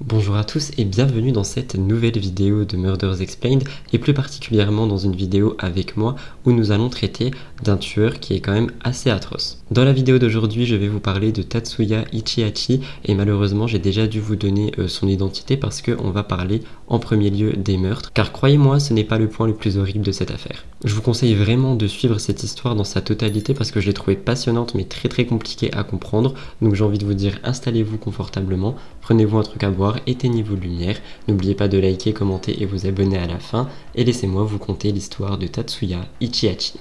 Bonjour à tous et bienvenue dans cette nouvelle vidéo de Murders Explained et plus particulièrement dans une vidéo avec moi où nous allons traiter d'un tueur qui est quand même assez atroce. Dans la vidéo d'aujourd'hui je vais vous parler de Tatsuya Ichihachi et malheureusement j'ai déjà dû vous donner son identité parce qu'on va parler en premier lieu des meurtres car croyez-moi ce n'est pas le point le plus horrible de cette affaire. Je vous conseille vraiment de suivre cette histoire dans sa totalité parce que je l'ai trouvée passionnante mais très compliquée à comprendre, donc j'ai envie de vous dire installez-vous confortablement, prenez-vous un truc à boire, éteignez vos lumières, n'oubliez pas de liker, commenter et vous abonner à la fin, et laissez-moi vous conter l'histoire de Tatsuya Ichihachi.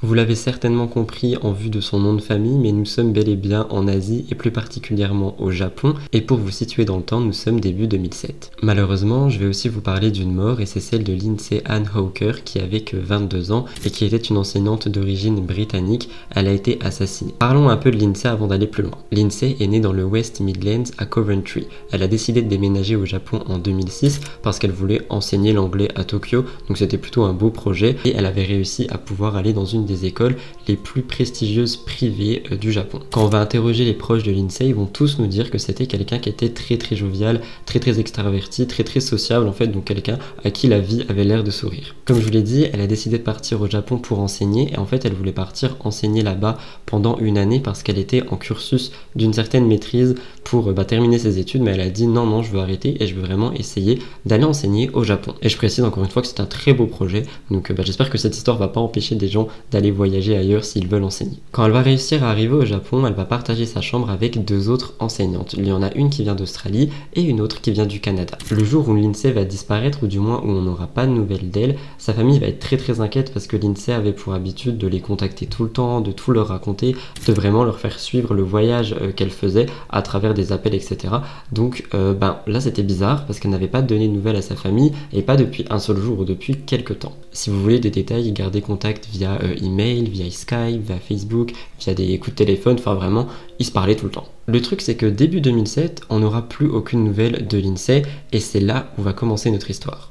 Vous l'avez certainement compris en vue de son nom de famille, mais nous sommes bel et bien en Asie et plus particulièrement au Japon. Et pour vous situer dans le temps, nous sommes début 2007. Malheureusement, je vais aussi vous parler d'une mort et c'est celle de Lindsay Ann Hawker qui avait que 22 ans et qui était une enseignante d'origine britannique. Elle a été assassinée. Parlons un peu de Lindsay avant d'aller plus loin. Lindsay est née dans le West Midlands à Coventry. Elle a décidé de déménager au Japon en 2006 parce qu'elle voulait enseigner l'anglais à Tokyo. Donc c'était plutôt un beau projet et elle avait réussi à pouvoir aller dans une des écoles les plus prestigieuses privées du Japon. Quand on va interroger les proches de Lindsay, ils vont tous nous dire que c'était quelqu'un qui était très jovial, très extraverti, très sociable en fait, donc quelqu'un à qui la vie avait l'air de sourire. Comme je vous l'ai dit, elle a décidé de partir au Japon pour enseigner et en fait elle voulait partir enseigner là-bas pendant une année parce qu'elle était en cursus d'une certaine maîtrise pour terminer ses études, mais elle a dit non, je veux arrêter et je veux vraiment essayer d'aller enseigner au Japon. Et je précise encore une fois que c'est un très beau projet, donc j'espère que cette histoire va pas empêcher des gens d'aller voyager ailleurs s'ils veulent enseigner. Quand elle va réussir à arriver au Japon, elle va partager sa chambre avec deux autres enseignantes. Il y en a une qui vient d'Australie et une autre qui vient du Canada. Le jour où Lindsay va disparaître, ou du moins où on n'aura pas de nouvelles d'elle, sa famille va être très inquiète parce que Lindsay avait pour habitude de les contacter tout le temps, de tout leur raconter, de vraiment leur faire suivre le voyage qu'elle faisait à travers des appels, etc. Donc là c'était bizarre parce qu'elle n'avait pas donné de nouvelles à sa famille et pas depuis un seul jour ou depuis quelques temps. Si vous voulez des détails, gardez contact via email, via Skype, via Facebook, via des coups de téléphone, enfin vraiment, ils se parlaient tout le temps. Le truc c'est que début 2007, on n'aura plus aucune nouvelle de Lindsay et c'est là où va commencer notre histoire.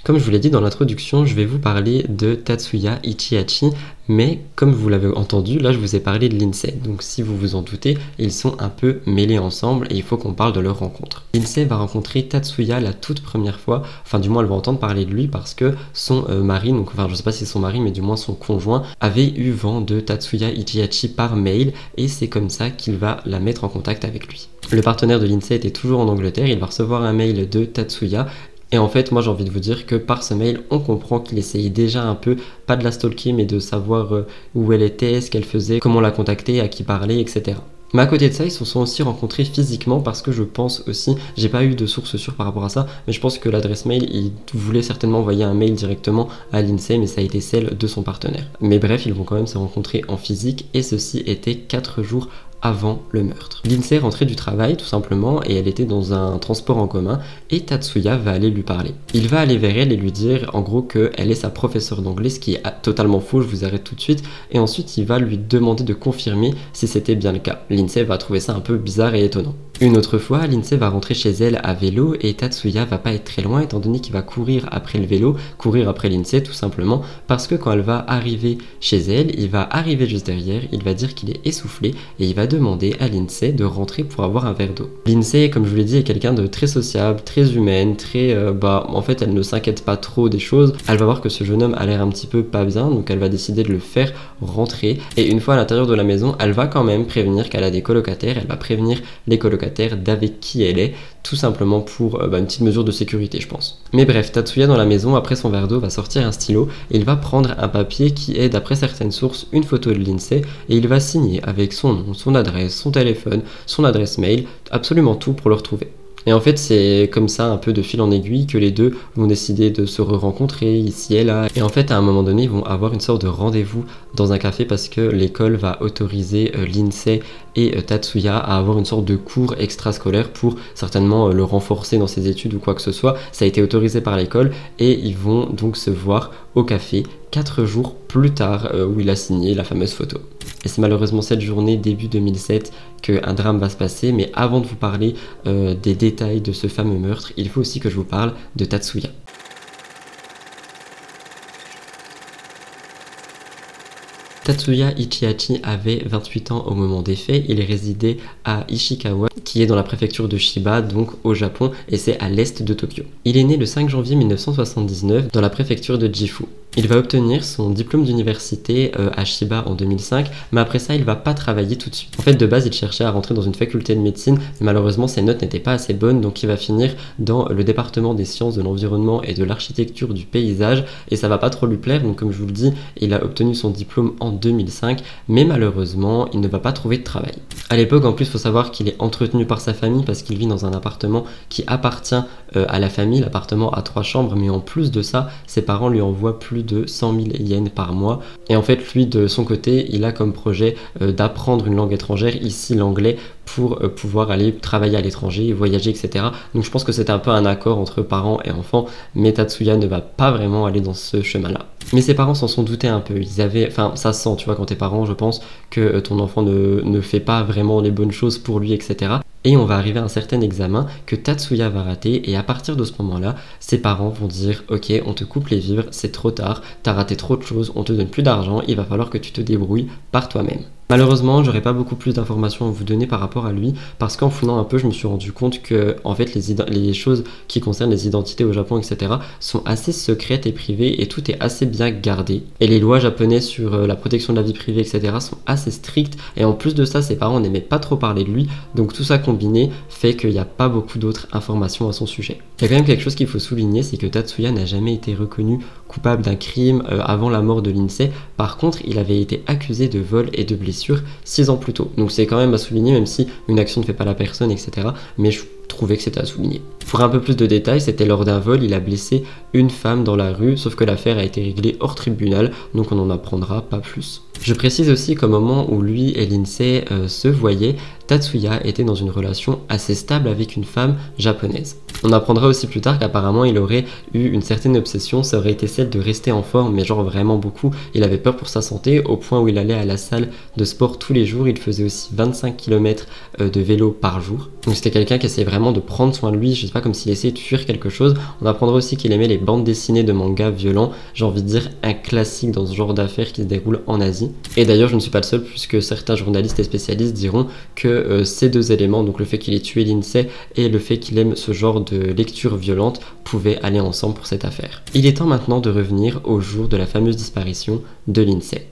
Comme je vous l'ai dit dans l'introduction, je vais vous parler de Tatsuya Ichihachi, mais comme vous l'avez entendu, là je vous ai parlé de Lindsay. Donc si vous vous en doutez, ils sont un peu mêlés ensemble et il faut qu'on parle de leur rencontre. Lindsay va rencontrer Tatsuya la toute première fois, enfin du moins elle va entendre parler de lui parce que son mari, donc enfin je sais pas si c'est son mari, mais du moins son conjoint, avait eu vent de Tatsuya Ichihachi par mail et c'est comme ça qu'il va la mettre en contact avec lui. Le partenaire de Lindsay était toujours en Angleterre, il va recevoir un mail de Tatsuya. Et en fait, moi j'ai envie de vous dire que par ce mail, on comprend qu'il essayait déjà un peu, pas de la stalker, mais de savoir où elle était, ce qu'elle faisait, comment la contacter, à qui parler, etc. Mais à côté de ça, ils se sont aussi rencontrés physiquement parce que je pense aussi, j'ai pas eu de source sûre par rapport à ça, mais je pense que l'adresse mail, il voulait certainement envoyer un mail directement à Lindsay, mais ça a été celle de son partenaire. Mais bref, ils vont quand même se rencontrer en physique et ceci était 4 jours avant le meurtre. Lindsay rentrait du travail tout simplement et elle était dans un transport en commun et Tatsuya va aller lui parler. Il va aller vers elle et lui dire en gros qu'elle est sa professeure d'anglais, ce qui est totalement faux, je vous arrête tout de suite, et ensuite il va lui demander de confirmer si c'était bien le cas. Lindsay va trouver ça un peu bizarre et étonnant. Une autre fois, Lindsay va rentrer chez elle à vélo et Tatsuya va pas être très loin étant donné qu'il va courir après le vélo, courir après Lindsay tout simplement parce que quand elle va arriver chez elle, il va arriver juste derrière, il va dire qu'il est essoufflé et il va demander à Lindsay de rentrer pour avoir un verre d'eau. Lindsay, comme je vous l'ai dit, est quelqu'un de très sociable, très humaine, en fait elle ne s'inquiète pas trop des choses. Elle va voir que ce jeune homme a l'air un petit peu pas bien, donc elle va décider de le faire rentrer et une fois à l'intérieur de la maison, elle va quand même prévenir qu'elle a des colocataires, elle va prévenir les colocataires d'avec qui elle est, tout simplement pour une petite mesure de sécurité je pense. Mais bref, Tatsuya dans la maison après son verre d'eau va sortir un stylo et il va prendre un papier qui est d'après certaines sources une photo de Lindsay et il va signer avec son nom, son adresse, son téléphone, son adresse mail, absolument tout pour le retrouver. Et en fait, c'est comme ça, un peu de fil en aiguille, que les deux vont décider de se re-rencontrer ici et là. Et en fait, à un moment donné, ils vont avoir une sorte de rendez-vous dans un café parce que l'école va autoriser Lindsay et Tatsuya à avoir une sorte de cours extrascolaire pour certainement le renforcer dans ses études ou quoi que ce soit. Ça a été autorisé par l'école et ils vont donc se voir au café 4 jours plus tard où il a signé la fameuse photo. Et c'est malheureusement cette journée, début 2007, qu'un drame va se passer. Mais avant de vous parler des détails de ce fameux meurtre, il faut aussi que je vous parle de Tatsuya. Tatsuya Ichihachi avait 28 ans au moment des faits, il résidait à Ishikawa, qui est dans la préfecture de Chiba, donc au Japon, et c'est à l'est de Tokyo. Il est né le 5 janvier 1979 dans la préfecture de Gifu. Il va obtenir son diplôme d'université à Chiba en 2005, mais après ça, il va pas travailler tout de suite. En fait, de base, il cherchait à rentrer dans une faculté de médecine, mais malheureusement, ses notes n'étaient pas assez bonnes, donc il va finir dans le département des sciences de l'environnement et de l'architecture du paysage, et ça va pas trop lui plaire, donc comme je vous le dis, il a obtenu son diplôme en 2005, mais malheureusement, il ne va pas trouver de travail. À l'époque, en plus, il faut savoir qu'il est entretenu par sa famille parce qu'il vit dans un appartement qui appartient à la famille, l'appartement a 3 chambres, mais en plus de ça, ses parents lui envoient plus de 100 000 yens par mois. Et en fait, lui, de son côté, il a comme projet d'apprendre une langue étrangère, ici l'anglais, pour pouvoir aller travailler à l'étranger, voyager, etc. Donc je pense que c'était un peu un accord entre parents et enfants, mais Tatsuya ne va pas vraiment aller dans ce chemin-là. Mais ses parents s'en sont doutés un peu. Ils avaient, enfin, ça se sent, tu vois, quand t'es parent, je pense que ton enfant ne fait pas vraiment les bonnes choses pour lui, etc. Et on va arriver à un certain examen que Tatsuya va rater, et à partir de ce moment-là, ses parents vont dire « Ok, on te coupe les vivres, c'est trop tard, t'as raté trop de choses, on te donne plus d'argent, il va falloir que tu te débrouilles par toi-même. » Malheureusement, j'aurais pas beaucoup plus d'informations à vous donner par rapport à lui, parce qu'en fouillant un peu, je me suis rendu compte que en fait, les choses qui concernent les identités au Japon, etc., sont assez secrètes et privées, et tout est assez bien gardé. Et les lois japonaises sur la protection de la vie privée, etc., sont assez strictes, et en plus de ça, ses parents n'aimaient pas trop parler de lui, donc tout ça combiné fait qu'il n'y a pas beaucoup d'autres informations à son sujet. Il y a quand même quelque chose qu'il faut souligner, c'est que Tatsuya n'a jamais été reconnu coupable d'un crime avant la mort de Lindsay. Par contre, il avait été accusé de vol et de blessure 6 ans plus tôt. Donc c'est quand même à souligner, même si une action ne fait pas la personne, etc. Mais je trouvais que c'était à souligner. Pour un peu plus de détails, c'était lors d'un vol, il a blessé une femme dans la rue, sauf que l'affaire a été réglée hors tribunal, donc on n'en apprendra pas plus. Je précise aussi qu'au moment où lui et Lindsay se voyaient, Tatsuya était dans une relation assez stable avec une femme japonaise. On apprendra aussi plus tard qu'apparemment il aurait eu une certaine obsession, ça aurait été celle de rester en forme, mais genre vraiment beaucoup. Il avait peur pour sa santé, au point où il allait à la salle de sport tous les jours, il faisait aussi 25 km de vélo par jour. Donc c'était quelqu'un qui essayait vraiment de prendre soin de lui, je sais pas, comme s'il essayait de fuir quelque chose. On apprendra aussi qu'il aimait les bandes dessinées de mangas violents, j'ai envie de dire un classique dans ce genre d'affaires qui se déroule en Asie. Et d'ailleurs je ne suis pas le seul, puisque certains journalistes et spécialistes diront que ces deux éléments, donc le fait qu'il ait tué Lindsay et le fait qu'il aime ce genre de lecture violente, pouvaient aller ensemble pour cette affaire. Il est temps maintenant de revenir au jour de la fameuse disparition de Lindsay.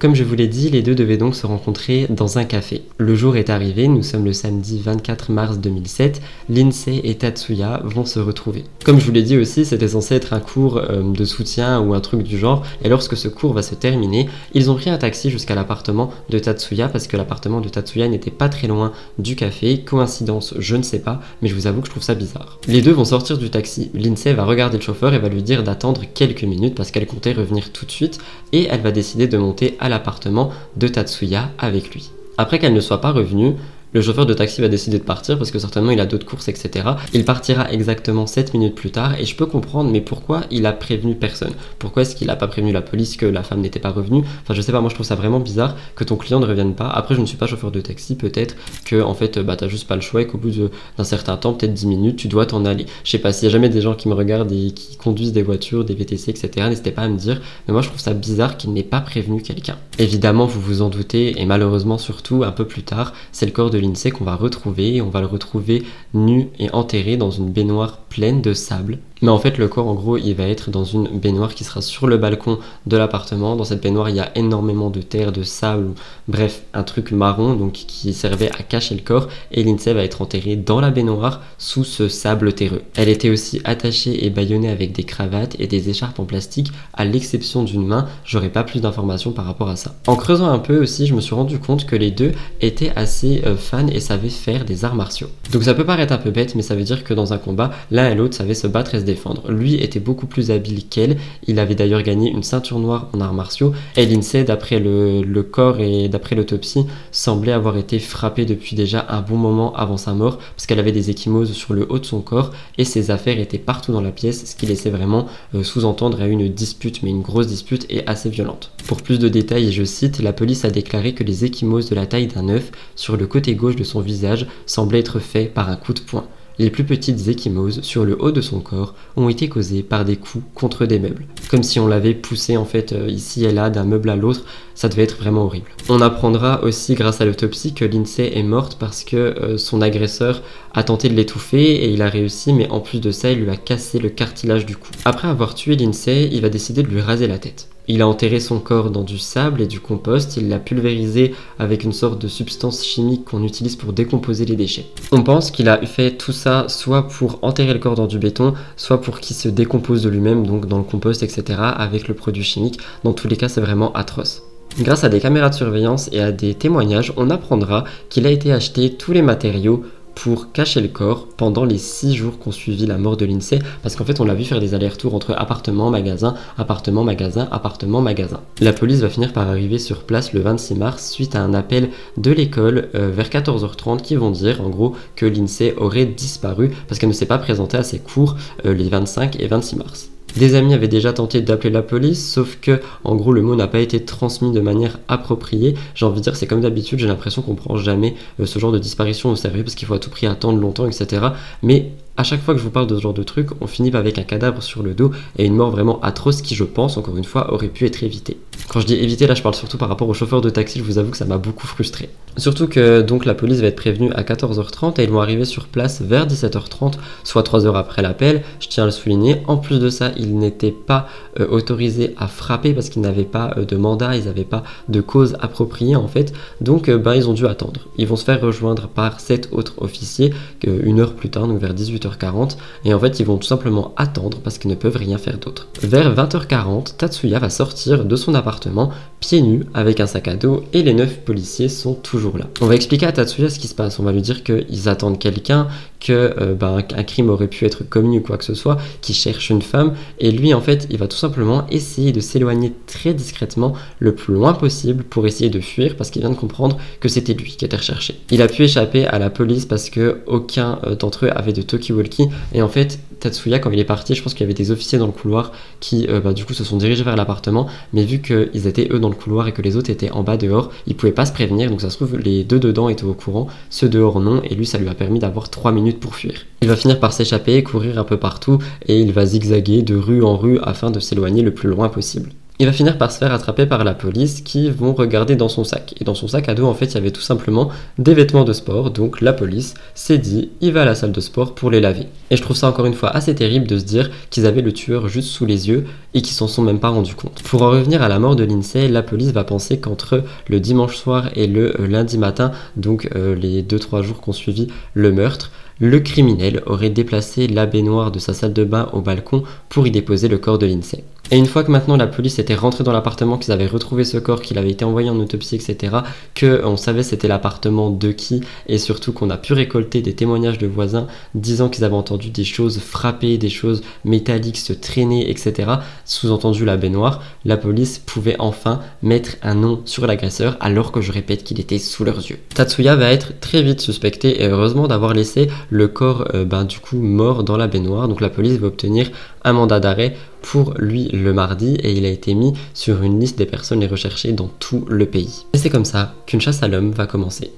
Comme je vous l'ai dit, les deux devaient donc se rencontrer dans un café. Le jour est arrivé, nous sommes le samedi 24 mars 2007, Lindsay et Tatsuya vont se retrouver. Comme je vous l'ai dit aussi, c'était censé être un cours de soutien ou un truc du genre, et lorsque ce cours va se terminer, ils ont pris un taxi jusqu'à l'appartement de Tatsuya, parce que l'appartement de Tatsuya n'était pas très loin du café. Coïncidence, je ne sais pas, mais je vous avoue que je trouve ça bizarre. Les deux vont sortir du taxi, Lindsay va regarder le chauffeur et va lui dire d'attendre quelques minutes parce qu'elle comptait revenir tout de suite, et elle va décider de monter à l'appartement de Tatsuya avec lui. Après qu'elle ne soit pas revenue, le chauffeur de taxi va décider de partir parce que certainement il a d'autres courses, etc. Il partira exactement 7 minutes plus tard, et je peux comprendre, mais pourquoi il a prévenu personne? Pourquoi est-ce qu'il a pas prévenu la police que la femme n'était pas revenue? Enfin je sais pas, moi je trouve ça vraiment bizarre que ton client ne revienne pas. Après je ne suis pas chauffeur de taxi, peut-être que en fait t'as juste pas le choix et qu'au bout d'un certain temps, peut-être 10 minutes, tu dois t'en aller. Je sais pas, s'il y a jamais des gens qui me regardent et qui conduisent des voitures, des VTC, etc., n'hésitez pas à me dire, mais moi je trouve ça bizarre qu'il n'ait pas prévenu quelqu'un. Évidemment vous vous en doutez, et malheureusement surtout un peu plus tard, c'est le corps de Lindsay qu'on va retrouver, et on va le retrouver nu et enterré dans une baignoire pleine de sable. Mais en fait, le corps, en gros, il va être dans une baignoire qui sera sur le balcon de l'appartement. Dans cette baignoire, il y a énormément de terre, de sable, bref, un truc marron donc qui servait à cacher le corps. Et Lindsay va être enterrée dans la baignoire sous ce sable terreux. Elle était aussi attachée et bâillonnée avec des cravates et des écharpes en plastique, à l'exception d'une main. J'aurais pas plus d'informations par rapport à ça. En creusant un peu aussi, je me suis rendu compte que les deux étaient assez fans et savaient faire des arts martiaux. Donc ça peut paraître un peu bête, mais ça veut dire que dans un combat, l'un et l'autre savaient se battre et se défendre. Lui était beaucoup plus habile qu'elle, il avait d'ailleurs gagné une ceinture noire en arts martiaux, et Lindsay, d'après le corps et d'après l'autopsie, semblait avoir été frappée depuis déjà un bon moment avant sa mort, parce qu'elle avait des ecchymoses sur le haut de son corps, et ses affaires étaient partout dans la pièce, ce qui laissait vraiment sous-entendre à une dispute, mais une grosse dispute et assez violente. Pour plus de détails, et je cite, la police a déclaré que les ecchymoses de la taille d'un œuf sur le côté gauche de son visage semblaient être faits par un coup de poing. Les plus petites ecchymoses sur le haut de son corps ont été causées par des coups contre des meubles. Comme si on l'avait poussé en fait ici et là d'un meuble à l'autre, ça devait être vraiment horrible. On apprendra aussi grâce à l'autopsie que Lindsay est morte parce que son agresseur a tenté de l'étouffer et il a réussi, mais en plus de ça, il lui a cassé le cartilage du cou. Après avoir tué Lindsay, il va décider de lui raser la tête. Il a enterré son corps dans du sable et du compost, il l'a pulvérisé avec une sorte de substance chimique qu'on utilise pour décomposer les déchets. On pense qu'il a fait tout ça soit pour enterrer le corps dans du béton, soit pour qu'il se décompose de lui-même, donc dans le compost, etc. avec le produit chimique. Dans tous les cas, c'est vraiment atroce. Grâce à des caméras de surveillance et à des témoignages, on apprendra qu'il a été acheté tous les matériaux pour cacher le corps pendant les 6 jours qu'ont suivi la mort de Lindsay, parce qu'en fait on l'a vu faire des allers-retours entre appartement, magasin, appartement, magasin, appartement, magasin. La police va finir par arriver sur place le 26 mars suite à un appel de l'école vers 14h30 qui vont dire en gros que Lindsay aurait disparu parce qu'elle ne s'est pas présentée à ses cours les 25 et 26 mars. Des amis avaient déjà tenté d'appeler la police, sauf que, en gros, le mot n'a pas été transmis de manière appropriée. J'ai envie de dire, c'est comme d'habitude, j'ai l'impression qu'on prend jamais ce genre de disparition au sérieux parce qu'il faut à tout prix attendre longtemps, etc. Mais à chaque fois que je vous parle de ce genre de truc, on finit avec un cadavre sur le dos et une mort vraiment atroce qui, je pense, encore une fois, aurait pu être évitée. Quand je dis éviter, là, je parle surtout par rapport au chauffeur de taxi, je vous avoue que ça m'a beaucoup frustré. Surtout que, donc, la police va être prévenue à 14h30 et ils vont arriver sur place vers 17h30, soit 3 heures après l'appel. Je tiens à le souligner. En plus de ça, ils n'étaient pas autorisés à frapper parce qu'ils n'avaient pas de mandat, ils n'avaient pas de cause appropriée, en fait. Donc, ils ont dû attendre. Ils vont se faire rejoindre par 7 autres officiers, une heure plus tard, donc vers 18h40, et en fait ils vont tout simplement attendre parce qu'ils ne peuvent rien faire d'autre. Vers 20h40, Tatsuya va sortir de son appartement pieds nus avec un sac à dos et les 9 policiers sont toujours là. On va expliquer à Tatsuya ce qui se passe, on va lui dire qu'ils attendent quelqu'un, qu'un crime aurait pu être commis ou quoi que ce soit, qu'ils cherchent une femme, et lui en fait il va tout simplement essayer de s'éloigner très discrètement le plus loin possible pour essayer de fuir parce qu'il vient de comprendre que c'était lui qui était recherché. Il a pu échapper à la police parce que aucun d'entre eux avait de talkie-walkie et en fait Tatsuya quand il est parti, je pense qu'il y avait des officiers dans le couloir qui du coup se sont dirigés vers l'appartement, mais vu qu'ils étaient eux dans le couloir et que les autres étaient en bas dehors, ils pouvaient pas se prévenir, donc ça se trouve les deux dedans étaient au courant, ceux dehors non, et lui ça lui a permis d'avoir 3 minutes pour fuir. Il va finir par s'échapper, courir un peu partout et il va zigzaguer de rue en rue afin de s'éloigner le plus loin possible. Il va finir par se faire attraper par la police qui vont regarder dans son sac. Et dans son sac à dos, en fait, il y avait tout simplement des vêtements de sport. Donc la police s'est dit, il va à la salle de sport pour les laver. Et je trouve ça encore une fois assez terrible de se dire qu'ils avaient le tueur juste sous les yeux et qu'ils s'en sont même pas rendus compte. Pour en revenir à la mort de Lindsay, la police va penser qu'entre le dimanche soir et le lundi matin, donc les 2-3 jours qu'ont suivi le meurtre, le criminel aurait déplacé la baignoire de sa salle de bain au balcon pour y déposer le corps de Lindsay. Et une fois que maintenant la police était rentrée dans l'appartement, qu'ils avaient retrouvé ce corps, qu'il avait été envoyé en autopsie, etc., qu'on savait c'était l'appartement de qui, et surtout qu'on a pu récolter des témoignages de voisins disant qu'ils avaient entendu des choses frapper, des choses métalliques se traîner, etc., sous-entendu la baignoire, la police pouvait enfin mettre un nom sur l'agresseur, alors que je répète qu'il était sous leurs yeux. Tatsuya va être très vite suspecté, et heureusement d'avoir laissé le corps du coup mort dans la baignoire, donc la police va obtenir un mandat d'arrêt pour lui le mardi et il a été mis sur une liste des personnes les recherchées dans tout le pays. Et c'est comme ça qu'une chasse à l'homme va commencer.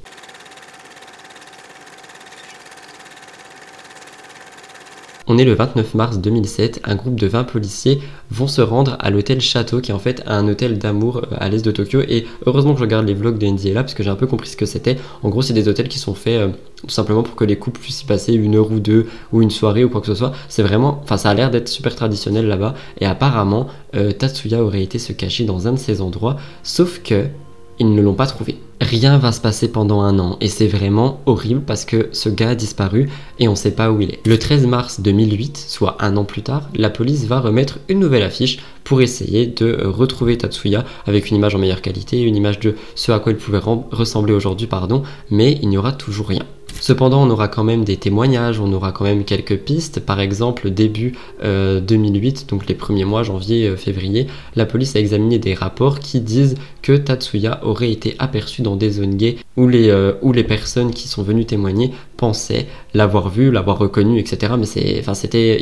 On est le 29 mars 2007, un groupe de 20 policiers vont se rendre à l'hôtel Château, qui est en fait un hôtel d'amour à l'est de Tokyo. Et heureusement que je regarde les vlogs de NDA là, parce que j'ai un peu compris ce que c'était. En gros, c'est des hôtels qui sont faits tout simplement pour que les couples puissent y passer 1 heure ou 2, ou une soirée ou quoi que ce soit. C'est vraiment, enfin ça a l'air d'être super traditionnel là-bas. Et apparemment, Tatsuya aurait été se cacher dans un de ces endroits, sauf que ils ne l'ont pas trouvé. Rien va se passer pendant 1 an et c'est vraiment horrible parce que ce gars a disparu et on ne sait pas où il est. Le 13 mars 2008, soit 1 an plus tard, la police va remettre une nouvelle affiche pour essayer de retrouver Tatsuya avec une image en meilleure qualité, une image de ce à quoi il pouvait ressembler aujourd'hui, mais il n'y aura toujours rien. Cependant, on aura quand même des témoignages, on aura quand même quelques pistes. Par exemple, début 2008, donc les premiers mois, janvier, février, la police a examiné des rapports qui disent que Tatsuya aurait été aperçu dans des zones gays où les personnes qui sont venues témoigner pensaient l'avoir vu, l'avoir reconnu, etc. Mais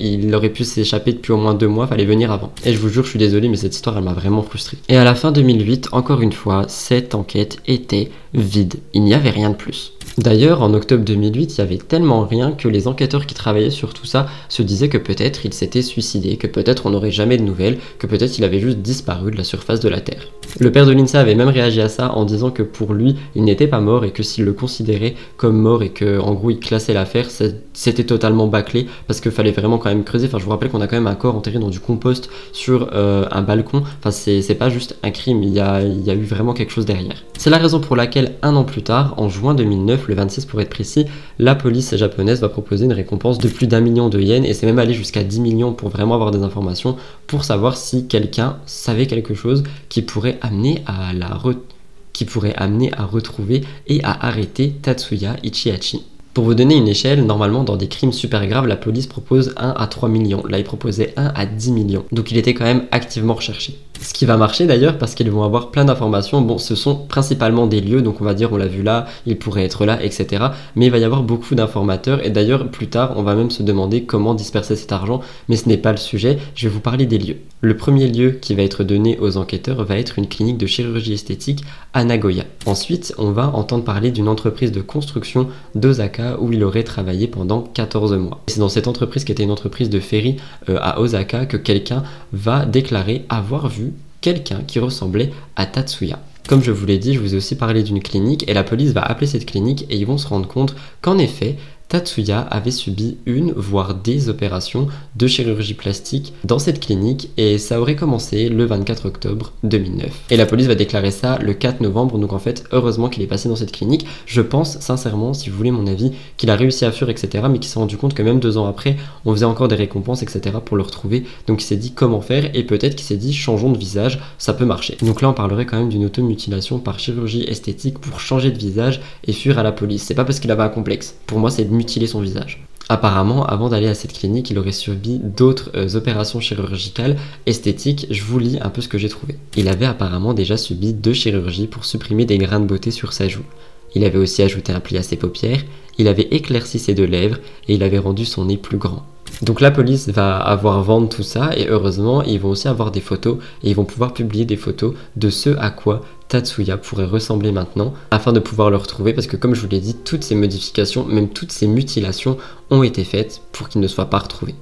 il aurait pu s'échapper depuis au moins 2 mois, fallait venir avant. Et je vous jure, je suis désolé, mais cette histoire, elle m'a vraiment frustré. Et à la fin 2008, encore une fois, cette enquête était vide. Il n'y avait rien de plus. D'ailleurs, en octobre 2008, il y avait tellement rien que les enquêteurs qui travaillaient sur tout ça se disaient que peut-être il s'était suicidé, que peut-être on n'aurait jamais de nouvelles, que peut-être il avait juste disparu de la surface de la Terre. Le père de Lindsay avait même réagi à ça en disant que pour lui, il n'était pas mort et que s'il le considérait comme mort et que en gros il classait l'affaire, c'était totalement bâclé parce qu'il fallait vraiment quand même creuser. Enfin, je vous rappelle qu'on a quand même un corps enterré dans du compost sur un balcon. Enfin, c'est pas juste un crime, il y a eu vraiment quelque chose derrière. C'est la raison pour laquelle 1 an plus tard, en juin 2009, le 26 pour être précis, la police japonaise va proposer une récompense de plus d'1 million de yens et c'est même allé jusqu'à 10 millions pour vraiment avoir des informations pour savoir si quelqu'un savait quelque chose qui pourrait amener à retrouver et à arrêter Tatsuya Ichihachi. Pour vous donner une échelle, normalement dans des crimes super graves, la police propose 1 à 3 millions. Là, il proposait 1 à 10 millions. Donc il était quand même activement recherché. Ce qui va marcher d'ailleurs parce qu'ils vont avoir plein d'informations. Bon, ce sont principalement des lieux, donc on va dire on l'a vu là, il pourrait être là, etc. Mais il va y avoir beaucoup d'informateurs et d'ailleurs plus tard on va même se demander comment disperser cet argent, mais ce n'est pas le sujet, je vais vous parler des lieux. Le premier lieu qui va être donné aux enquêteurs va être une clinique de chirurgie esthétique à Nagoya. Ensuite, on va entendre parler d'une entreprise de construction d'Osaka où il aurait travaillé pendant 14 mois. C'est dans cette entreprise qui était une entreprise de ferry à Osaka que quelqu'un va déclarer avoir vu quelqu'un qui ressemblait à Tatsuya. Comme je vous l'ai dit, je vous ai aussi parlé d'une clinique et la police va appeler cette clinique et ils vont se rendre compte qu'en effet, Tatsuya avait subi une, voire des opérations de chirurgie plastique dans cette clinique et ça aurait commencé le 24 octobre 2009. Et la police va déclarer ça le 4 novembre, donc en fait, heureusement qu'il est passé dans cette clinique. Je pense sincèrement, si vous voulez mon avis, qu'il a réussi à fuir, etc. mais qu'il s'est rendu compte que même 2 ans après, on faisait encore des récompenses, etc. pour le retrouver. Donc il s'est dit comment faire et peut-être qu'il s'est dit changeons de visage, ça peut marcher. Donc là, on parlerait quand même d'une automutilation par chirurgie esthétique pour changer de visage et fuir à la police. C'est pas parce qu'il avait un complexe. Pour moi, c'est de mutiler son visage. Apparemment, avant d'aller à cette clinique, il aurait subi d'autres opérations chirurgicales esthétiques. Je vous lis un peu ce que j'ai trouvé. Il avait apparemment déjà subi 2 chirurgies pour supprimer des grains de beauté sur sa joue. Il avait aussi ajouté un pli à ses paupières, il avait éclairci ses 2 lèvres et il avait rendu son nez plus grand. Donc la police va avoir vendre tout ça et heureusement ils vont aussi avoir des photos et ils vont pouvoir publier des photos de ce à quoi Tatsuya pourrait ressembler maintenant afin de pouvoir le retrouver parce que comme je vous l'ai dit, toutes ces modifications, même toutes ces mutilations ont été faites pour qu'il ne soit pas retrouvé.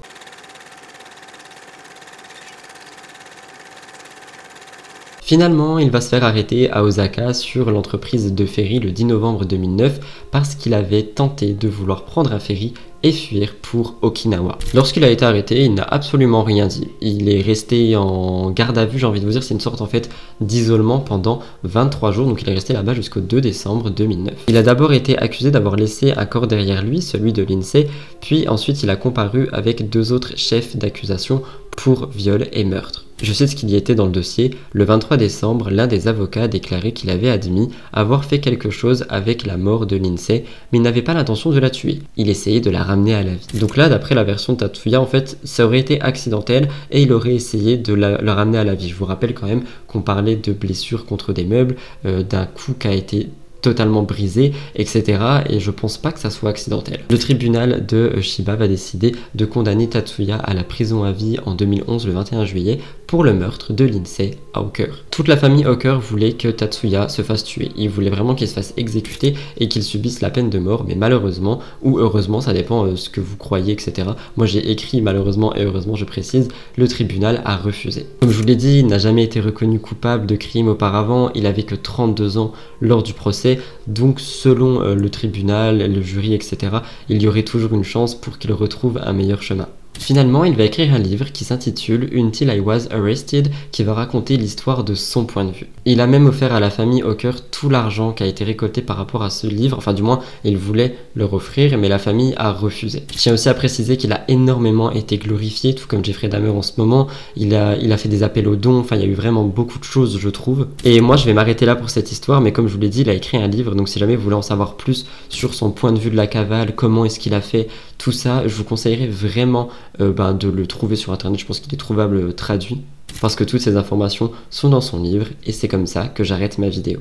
Finalement, il va se faire arrêter à Osaka sur l'entreprise de ferry le 10 novembre 2009 parce qu'il avait tenté de vouloir prendre un ferry et fuir pour Okinawa. Lorsqu'il a été arrêté, il n'a absolument rien dit. Il est resté en garde à vue, j'ai envie de vous dire, c'est une sorte en fait d'isolement pendant 23 jours, donc il est resté là-bas jusqu'au 2 décembre 2009. Il a d'abord été accusé d'avoir laissé un corps derrière lui, celui de Lindsay, puis ensuite il a comparu avec 2 autres chefs d'accusation pour viol et meurtre. Je sais ce qu'il y était dans le dossier. Le 23 décembre, l'un des avocats a déclaré qu'il avait admis avoir fait quelque chose avec la mort de Lindsay, mais il n'avait pas l'intention de la tuer. Il essayait de la ramener à la vie. Donc là, d'après la version de Tatsuya, en fait, ça aurait été accidentel et il aurait essayé de la ramener à la vie. Je vous rappelle quand même qu'on parlait de blessures contre des meubles, d'un cou qui a été totalement brisé, etc. Et je pense pas que ça soit accidentel. Le tribunal de Shiba va décider de condamner Tatsuya à la prison à vie en 2011, le 21 juillet, pour le meurtre de Lindsay Hawker. Toute la famille Hawker voulait que Tatsuya se fasse tuer. Ils voulaient vraiment qu'il se fasse exécuter et qu'il subisse la peine de mort, mais malheureusement, ou heureusement, ça dépend ce que vous croyez, etc. Moi j'ai écrit malheureusement et heureusement, je précise, le tribunal a refusé. Comme je vous l'ai dit, il n'a jamais été reconnu coupable de crime auparavant, il avait que 32 ans lors du procès, donc selon le tribunal, le jury, etc., il y aurait toujours une chance pour qu'il retrouve un meilleur chemin. Finalement, il va écrire un livre qui s'intitule Until I Was Arrested, qui va raconter l'histoire de son point de vue. Il a même offert à la famille Hawker tout l'argent qui a été récolté par rapport à ce livre, enfin du moins, il voulait leur offrir, mais la famille a refusé. Je tiens aussi à préciser qu'il a énormément été glorifié, tout comme Jeffrey Dahmer en ce moment. Il a fait des appels aux dons, enfin il y a eu vraiment beaucoup de choses, je trouve. Et moi, je vais m'arrêter là pour cette histoire, mais comme je vous l'ai dit, il a écrit un livre, donc si jamais vous voulez en savoir plus sur son point de vue de la cavale, comment est-ce qu'il a fait tout ça, je vous conseillerais vraiment de le trouver sur internet. Je pense qu'il est trouvable traduit parce que toutes ces informations sont dans son livre et c'est comme ça que j'arrête ma vidéo.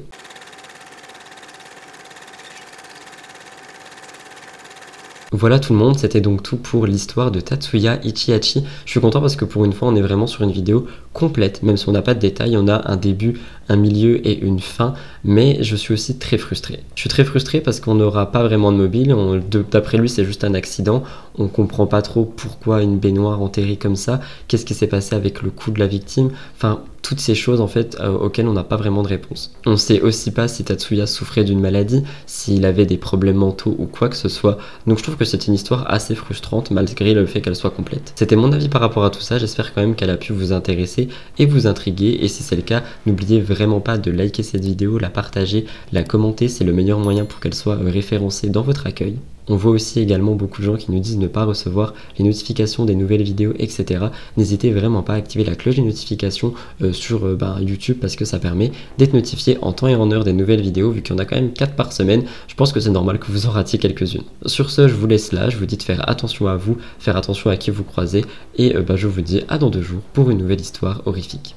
Voilà tout le monde, c'était donc tout pour l'histoire de Tatsuya Ichihachi. Je suis content parce que pour une fois on est vraiment sur une vidéo complète, même si on n'a pas de détails, on a un début, un milieu et une fin, mais je suis aussi très frustré. Je suis très frustré parce qu'on n'aura pas vraiment de mobile, d'après lui c'est juste un accident, on comprend pas trop pourquoi une baignoire enterrée comme ça, qu'est-ce qui s'est passé avec le cou de la victime, enfin toutes ces choses en fait auxquelles on n'a pas vraiment de réponse. On sait aussi pas si Tatsuya souffrait d'une maladie, s'il avait des problèmes mentaux ou quoi que ce soit, donc je trouve que c'est une histoire assez frustrante malgré le fait qu'elle soit complète. C'était mon avis par rapport à tout ça, j'espère quand même qu'elle a pu vous intéresser et vous intriguer, et si c'est le cas, n'oubliez vraiment pas de liker cette vidéo, la partager, la commenter, c'est le meilleur moyen pour qu'elle soit référencée dans votre accueil. On voit aussi également beaucoup de gens qui nous disent ne pas recevoir les notifications des nouvelles vidéos, etc. N'hésitez vraiment pas à activer la cloche des notifications sur YouTube parce que ça permet d'être notifié en temps et en heure des nouvelles vidéos. Vu qu'il y en a quand même 4 par semaine, je pense que c'est normal que vous en ratiez quelques-unes. Sur ce, je vous laisse là, je vous dis de faire attention à vous, faire attention à qui vous croisez et je vous dis à dans 2 jours pour une nouvelle histoire horrifique.